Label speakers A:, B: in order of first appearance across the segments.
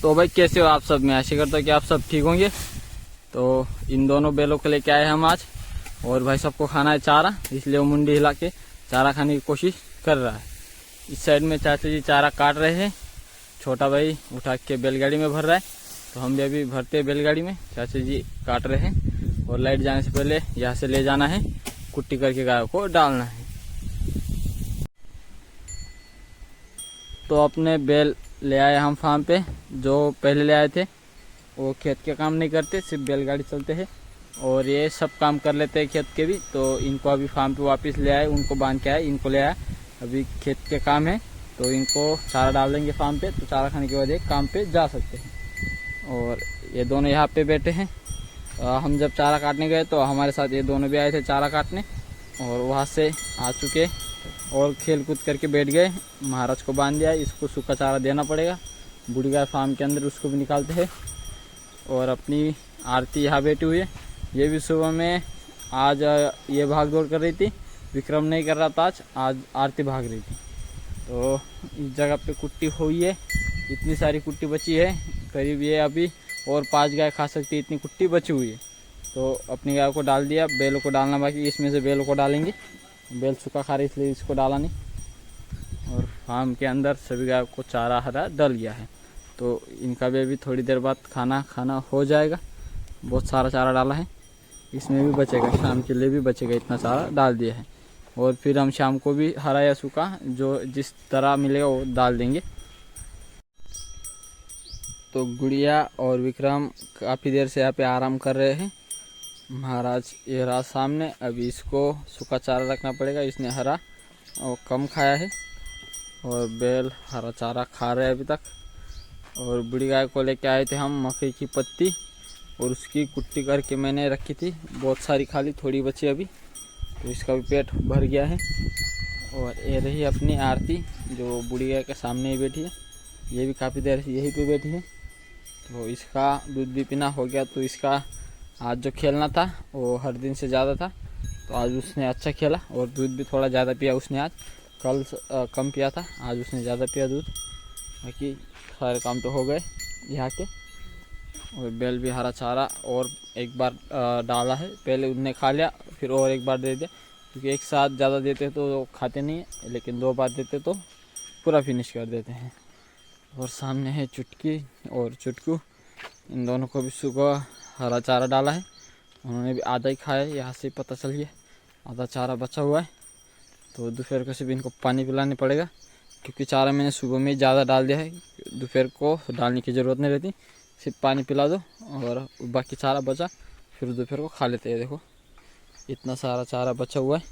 A: तो भाई कैसे हो आप सब? मैं आशा करता हूँ कि आप सब ठीक होंगे। तो इन दोनों बैलों को लेके आए हम आज, और भाई सबको खाना है चारा, इसलिए वो मुंडी हिला के चारा खाने की कोशिश कर रहा है। इस साइड में चाचा जी चारा काट रहे हैं, छोटा भाई उठा के बैलगाड़ी में भर रहा है, तो हम भी अभी भरते हैं बैलगाड़ी में। चाचा जी काट रहे हैं और लाइट जाने से पहले यहाँ से ले जाना है, कुट्टी करके गायों को डालना है। तो अपने बैल ले आए हम फार्म पे, जो पहले ले आए थे वो खेत के काम नहीं करते, सिर्फ बैलगाड़ी चलते हैं, और ये सब काम कर लेते हैं खेत के भी। तो इनको अभी फार्म पे वापस ले आए, उनको बांध के आए, इनको ले आए, अभी खेत के काम है, तो इनको चारा डाल देंगे फार्म पे, तो चारा खाने के बाद ये काम पे जा सकते हैं। और ये दोनों यहाँ पे बैठे हैं। हम जब चारा काटने गए तो हमारे साथ ये दोनों भी आए थे चारा काटने, और वहाँ से आ चुके और खेल कूद करके बैठ गए। महाराज को बांध दिया, इसको सूखा चारा देना पड़ेगा। बूढ़ी गाय फार्म के अंदर, उसको भी निकालते हैं। और अपनी आरती यहाँ बैठी हुई है, ये भी सुबह में आज ये भाग दौड़ कर रही थी, विक्रम नहीं कर रहा था आज आरती भाग रही थी। तो इस जगह पे कुट्टी हुई है, इतनी सारी कुट्टी बची है, करीब ये अभी और 5 गाय खा सकती है, इतनी कुट्टी बची हुई है। तो अपनी गाय को डाल दिया, बैलों को डालना बाकी, इसमें से बैलों को डालेंगे। बैल सूखा खा रही इसलिए इसको डाला नहीं। और फार्म के अंदर सभी गायों को चारा हरा डल गया है, तो इनका भी अभी थोड़ी देर बाद खाना हो जाएगा। बहुत सारा चारा डाला है, इसमें भी बचेगा, शाम के लिए भी बचेगा, इतना चारा डाल दिया है। और फिर हम शाम को भी हरा या सूखा जो जिस तरह मिलेगा वो डाल देंगे। तो गुड़िया और विक्रम काफ़ी देर से यहाँ पे आराम कर रहे हैं। महाराज ये रहा सामने, अभी इसको सूखा चारा रखना पड़ेगा, इसने हरा और कम खाया है, और बैल हरा चारा खा रहे हैं अभी तक। और बूढ़ी गाय को लेके आए थे हम मकई की पत्ती, और उसकी कुट्टी करके मैंने रखी थी, बहुत सारी खाली, थोड़ी बची अभी, तो इसका भी पेट भर गया है। और ये रही अपनी आरती, जो बूढ़ी गाय के सामने ही बैठी है, ये भी काफ़ी देर से यहीं पे बैठी है। तो इसका दूध भी पीना हो गया, तो इसका आज जो खेलना था वो हर दिन से ज़्यादा था, तो आज उसने अच्छा खेला और दूध भी थोड़ा ज़्यादा पिया उसने। आज कल कम पिया था, आज उसने ज़्यादा पिया दूध। बाकी सारे काम तो हो गए यहाँ के। और बैल भी हरा चारा और एक बार डाला है, पहले उनने खा लिया, फिर और एक बार दे दिया, क्योंकि एक साथ ज़्यादा देते तो खाते नहीं है, लेकिन 2 बार देते तो पूरा फिनिश कर देते हैं। और सामने है चुटकी और चुटकू, इन दोनों को भी सुबह हरा चारा डाला है, उन्होंने भी आधा ही खाया है, यहाँ से पता चल गया आधा चारा बचा हुआ है। तो दोपहर को सिर्फ इनको पानी पिलाने पड़ेगा, क्योंकि चारा मैंने सुबह में ज़्यादा डाल दिया है, दोपहर को डालने की ज़रूरत नहीं रहती, सिर्फ पानी पिला दो और बाकी चारा बचा फिर दोपहर को खा लेते हैं। देखो इतना सारा चारा बचा हुआ है,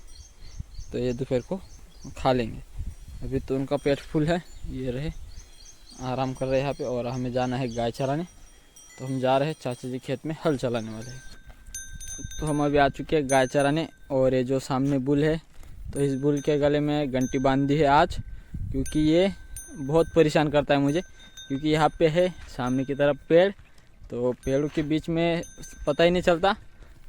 A: तो ये दोपहर को खा लेंगे। अभी तो उनका पेट फुल है, ये रहे आराम कर रहे हैं यहाँ पे। और हमें जाना है गाय चराने, तो हम जा रहे हैं, चाचा जी खेत में हल चलाने वाले हैं। तो हम अभी आ चुके हैं गाय चराने, और ये जो सामने बुल है, तो इस बुल के गले में घंटी बांध दी है आज, क्योंकि ये बहुत परेशान करता है मुझे, क्योंकि यहाँ पे है सामने की तरफ पेड़, तो पेड़ों के बीच में पता ही नहीं चलता,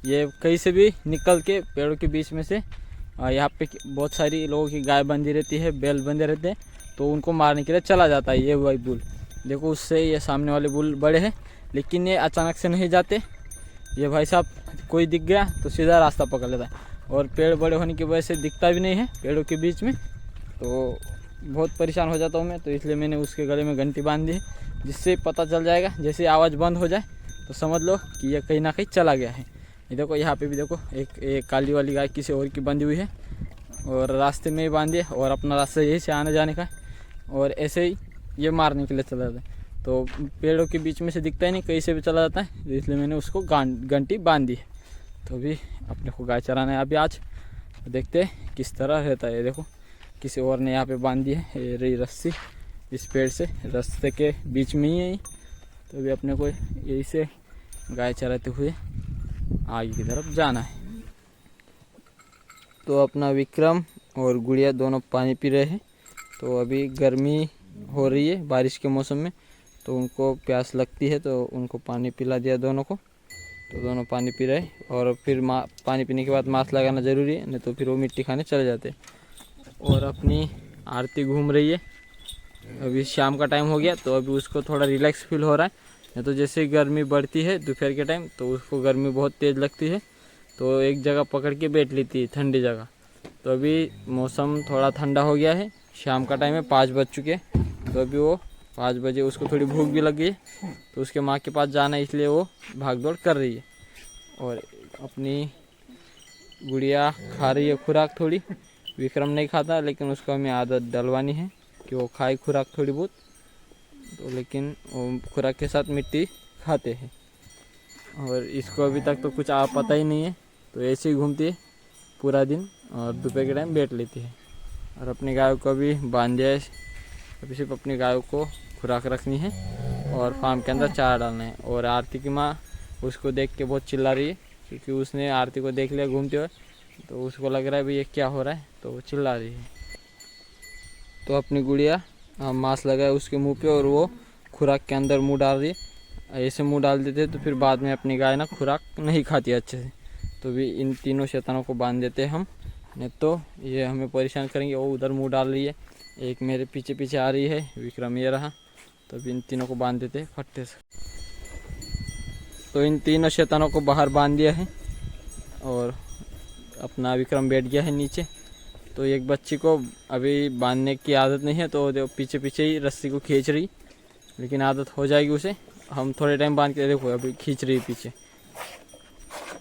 A: ये कहीं से भी निकल के पेड़ों के बीच में से यहाँ पे बहुत सारी लोगों की गाय बंधी रहती है, बैल बंधे रहते हैं, तो उनको मारने के लिए चला जाता है ये वही बुल। देखो उससे ये सामने वाले बुल बड़े हैं, लेकिन ये अचानक से नहीं जाते, ये भाई साहब कोई दिख गया तो सीधा रास्ता पकड़ लेता है, और पेड़ बड़े होने की वजह से दिखता भी नहीं है पेड़ों के बीच में, तो बहुत परेशान हो जाता हूँ मैं। तो इसलिए मैंने उसके गले में घंटी बांध दी है, जिससे पता चल जाएगा, जैसे आवाज़ बंद हो जाए तो समझ लो कि ये कहीं ना कहीं चला गया है। ये देखो यहाँ पे भी देखो एक काली वाली गाय किसी और की बंधी हुई है, और रास्ते में ही बांधी है, और अपना रास्ता यही से आने जाने का है, और ऐसे ही ये मारने के लिए चला जाता है, तो पेड़ों के बीच में से दिखता ही नहीं, कहीं से भी चला जाता है, तो इसलिए मैंने उसको घंटी बांध दी है। तो अभी अपने को गाय चराना है अभी आज, देखते हैं किस तरह रहता है। ये देखो किसी और ने यहाँ पे बांध दी है, ये रही रस्सी, इस पेड़ से रास्ते के बीच में ही है, तो अभी अपने को यही से गाय चराते हुए आगे की तरफ जाना है। तो अपना विक्रम और गुड़िया दोनों पानी पी रहे हैं। तो अभी गर्मी हो रही है बारिश के मौसम में, तो उनको प्यास लगती है, तो उनको पानी पिला दिया दोनों को, तो दोनों पानी पी रहे। और फिर पानी पीने के बाद मास्क लगाना ज़रूरी है, नहीं तो फिर वो मिट्टी खाने चले जाते। और अपनी आरती घूम रही है, अभी शाम का टाइम हो गया तो अभी उसको थोड़ा रिलैक्स फील हो रहा है। नहीं तो जैसे ही गर्मी बढ़ती है दोपहर के टाइम तो उसको गर्मी बहुत तेज़ लगती है, तो एक जगह पकड़ के बैठ लेती है ठंडी जगह। तो अभी मौसम थोड़ा ठंडा हो गया है, शाम का टाइम है, 5 बज चुके हैं। तो अभी वो 5 बजे उसको थोड़ी भूख भी लगी है, तो उसके माँ के पास जाना है, इसलिए वो भाग दौड़ कर रही है। और अपनी गुड़िया खा रही है खुराक थोड़ी। विक्रम नहीं खाता, लेकिन उसको हमें आदत डलवानी है कि वो खाए खुराक थोड़ी बहुत। तो लेकिन वो खुराक के साथ मिट्टी खाते हैं। और इसको अभी तक तो कुछ पता ही नहीं है, तो ऐसे ही घूमती है पूरा दिन और दोपहर के टाइम बैठ लेती है। और अपनी गायों को भी बांध दिया है, अभी सिर्फ अपनी गायों को खुराक रखनी है और फार्म के अंदर चारा डालना है। और आरती की माँ उसको देख के बहुत चिल्ला रही है, क्योंकि उसने आरती को देख लिया घूमते हुए, तो उसको लग रहा है भाई ये क्या हो रहा है, तो वो चिल्ला रही है। तो अपनी गुड़िया मांस लगा है उसके मुंह पे और वो खुराक के अंदर मुंह डाल रही है। ऐसे मुंह डाल देते तो फिर बाद में अपनी गाय ना खुराक नहीं खाती अच्छे से। तो भी इन तीनों शैतानों को बांध देते हैं हम, नहीं तो ये हमें परेशान करेंगे। वो उधर मुंह डाल रही है, एक मेरे पीछे पीछे आ रही है, विक्रम ये रहा। तो अभी इन तीनों को बांध देते हैं फट्टे से। तो इन तीनों शैतानों को बाहर बांध दिया है और अपना विक्रम बैठ गया है नीचे। तो एक बच्ची को अभी बांधने की आदत नहीं है, तो वो पीछे पीछे ही रस्सी को खींच रही, लेकिन आदत हो जाएगी उसे। हम थोड़े टाइम बांध के देखो अभी खींच रही पीछे।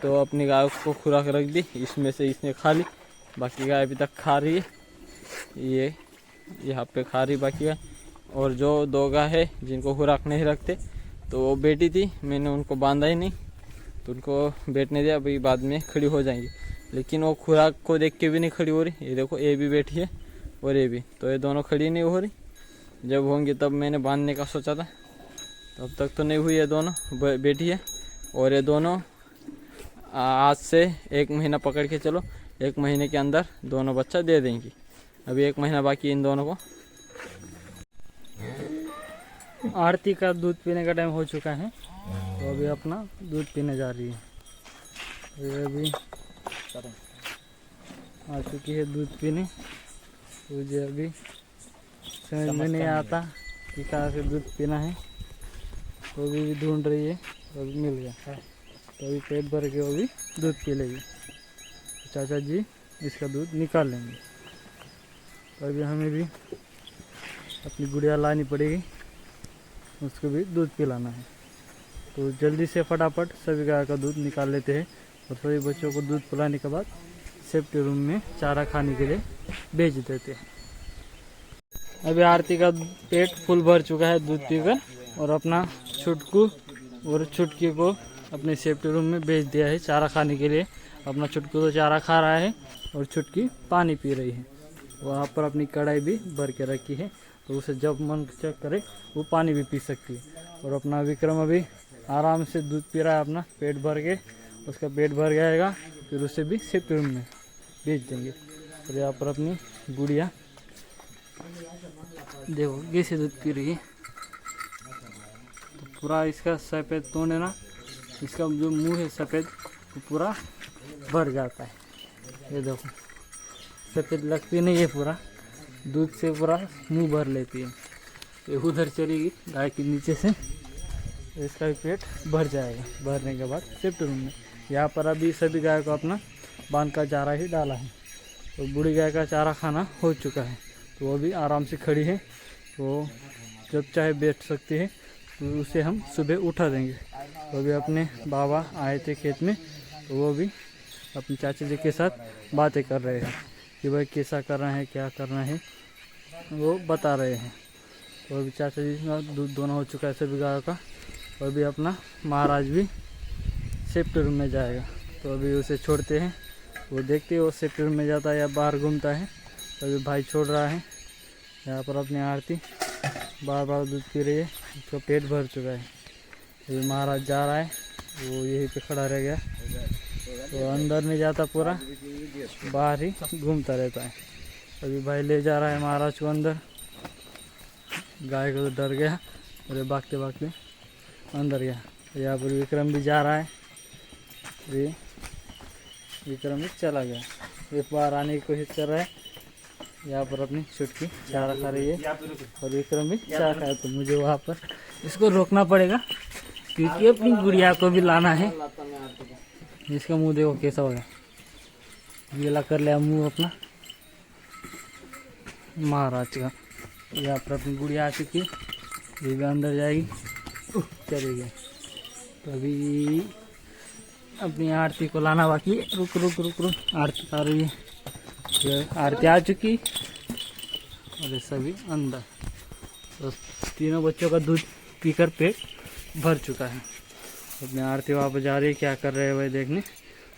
A: तो अपनी गाय को खुराक रख दी, इसमें से इसने खा ली, बाकी गाय अभी तक खा रही है। ये यहाँ पे खा रही बाकी गाय। और जो 2 गाय है जिनको खुराक नहीं रखते, तो वो बैठी थी, मैंने उनको बांधा ही नहीं, तो उनको बैठने दिया, अभी बाद में खड़ी हो जाएंगी। लेकिन वो खुराक को देख के भी नहीं खड़ी हो रही। ये देखो ये भी बैठी है और ये भी, तो ये दोनों खड़ी नहीं हो रही। जब होंगी तब मैंने बांधने का सोचा था, तब तक तो नहीं हुई। ये दोनों बैठी है और ये दोनों आज से 1 महीना पकड़ के चलो, 1 महीने के अंदर दोनों बच्चा दे देंगी। अभी 1 महीना बाकी इन दोनों को।
B: आरती का दूध पीने का टाइम हो चुका है, तो अभी अपना दूध पीने जा रही है। ये अभी आ चुकी है दूध पीने। मुझे अभी समझ में नहीं आता कि कहाँ से दूध पीना है, तो अभी भी ढूंढ रही है, तो अभी मिल गया है, तो अभी पेट भर के वो भी दूध पी लेगी। तो चाचा जी इसका दूध निकाल लेंगे, तो अभी हमें भी अपनी गुड़िया लानी पड़ेगी, उसको भी दूध पिलाना है। तो जल्दी से फटाफट सभी गाय का दूध निकाल लेते हैं और सभी बच्चों को दूध पिलाने के बाद सेफ्टी रूम में चारा खाने के लिए भेज देते हैं। अभी आरती का पेट फुल भर चुका है दूध पीकर, और अपना छुटकू और छुटकी को अपने सेफ्टी रूम में भेज दिया है चारा खाने के लिए। अपना छुटकू तो चारा खा रहा है और छुटकी पानी पी रही है। वहाँ पर अपनी कढ़ाई भी भर के रखी है, तो उसे जब मन चेक करे वो पानी भी पी सकती है। और अपना विक्रम अभी आराम से दूध पी रहा है अपना पेट भर के। उसका पेट भर जाएगा फिर उसे भी सेफ्टी रूम में भेज देंगे। और यहाँ पर अपनी गुड़िया देखो कैसे दूध पी रही है। तो पूरा इसका सफ़ेद तोड़ है ना, इसका जो मुंह है सफ़ेद तो पूरा भर जाता है। ये देखो सफ़ेद लगती नहीं है, पूरा दूध से पूरा मुंह भर लेती है। ये उधर चलेगी गाय के नीचे से, इसका भी पेट भर जाएगा। भरने के बाद सेफ्टी रूम में यहाँ पर अभी सभी गाय को अपना बांध का चारा ही डाला है। तो बूढ़ी गाय का चारा खाना हो चुका है, तो वो भी आराम से खड़ी है, तो जब चाहे बैठ सकती है। तो उसे हम सुबह उठा देंगे। तो अभी अपने बाबा आए थे खेत में, तो वो भी अपने चाचा जी के साथ बातें कर रहे हैं कि भाई कैसा करना है, क्या करना है, वो बता रहे हैं। तो अभी चाचा जी का दूध दोनों हो चुका है सभी गायों का। और अभी अपना महाराज भी सेफ्टी रूम में जाएगा, तो अभी उसे छोड़ते हैं। वो देखते हैं वो सेफ्टी रूम में जाता है या बाहर घूमता है। तो अभी भाई छोड़ रहा है। यहाँ पर अपनी आरती बार बार दूध पी रही है, उसका पेट भर चुका है। अभी महाराज जा रहा है, वो यहीं पे खड़ा रह गया, तो अंदर नहीं जाता, पूरा बाहर ही घूमता रहता है। अभी भाई ले जा रहा है महाराज को अंदर। गाय को तो डर गया और भागते भागते अंदर गया। यहाँ पर विक्रम भी जा रहा है, विक्रम भी चला गया। एक बार आने की कोशिश कर रहा है, यहाँ पर अपनी चुटकी चारा खा रही है और विक्रम भी चारा खाया, तो मुझे वहाँ पर इसको रोकना पड़ेगा क्योंकि अपनी गुड़िया को भी लाना है। इसका मुंह देखो कैसा हो गया, गीला कर लिया मुंह अपना महाराज का। यहाँ पर अपनी गुड़िया आ चुकी है, ये भी अंदर जाएगी, चली गई। तो अभी अपनी आरती को लाना बाकी है। रुक रुक रुक रुक, आरती आ रही है, ये आरती आ चुकी और ये सभी अंदर। तो तीनों बच्चों का दूध पीकर पेट भर चुका है। अपनी आरती वापस जा रही है, क्या कर रहे हैं वह देखने।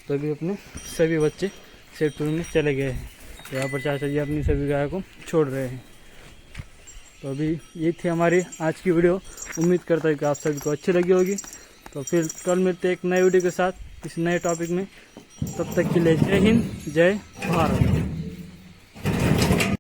B: तो अभी अपने सभी बच्चे सेक्टर में चले गए हैं। यहाँ पर चाचा जी अपनी सभी गाय को छोड़ रहे हैं। तो अभी ये थी हमारी आज की वीडियो। उम्मीद करता हूँ कि आप सभी को अच्छी लगी होगी। तो फिर कल मिलते हैं एक नए वीडियो के साथ किसी नए टॉपिक में। तब तक के लिए जय हिंद, जय भारत।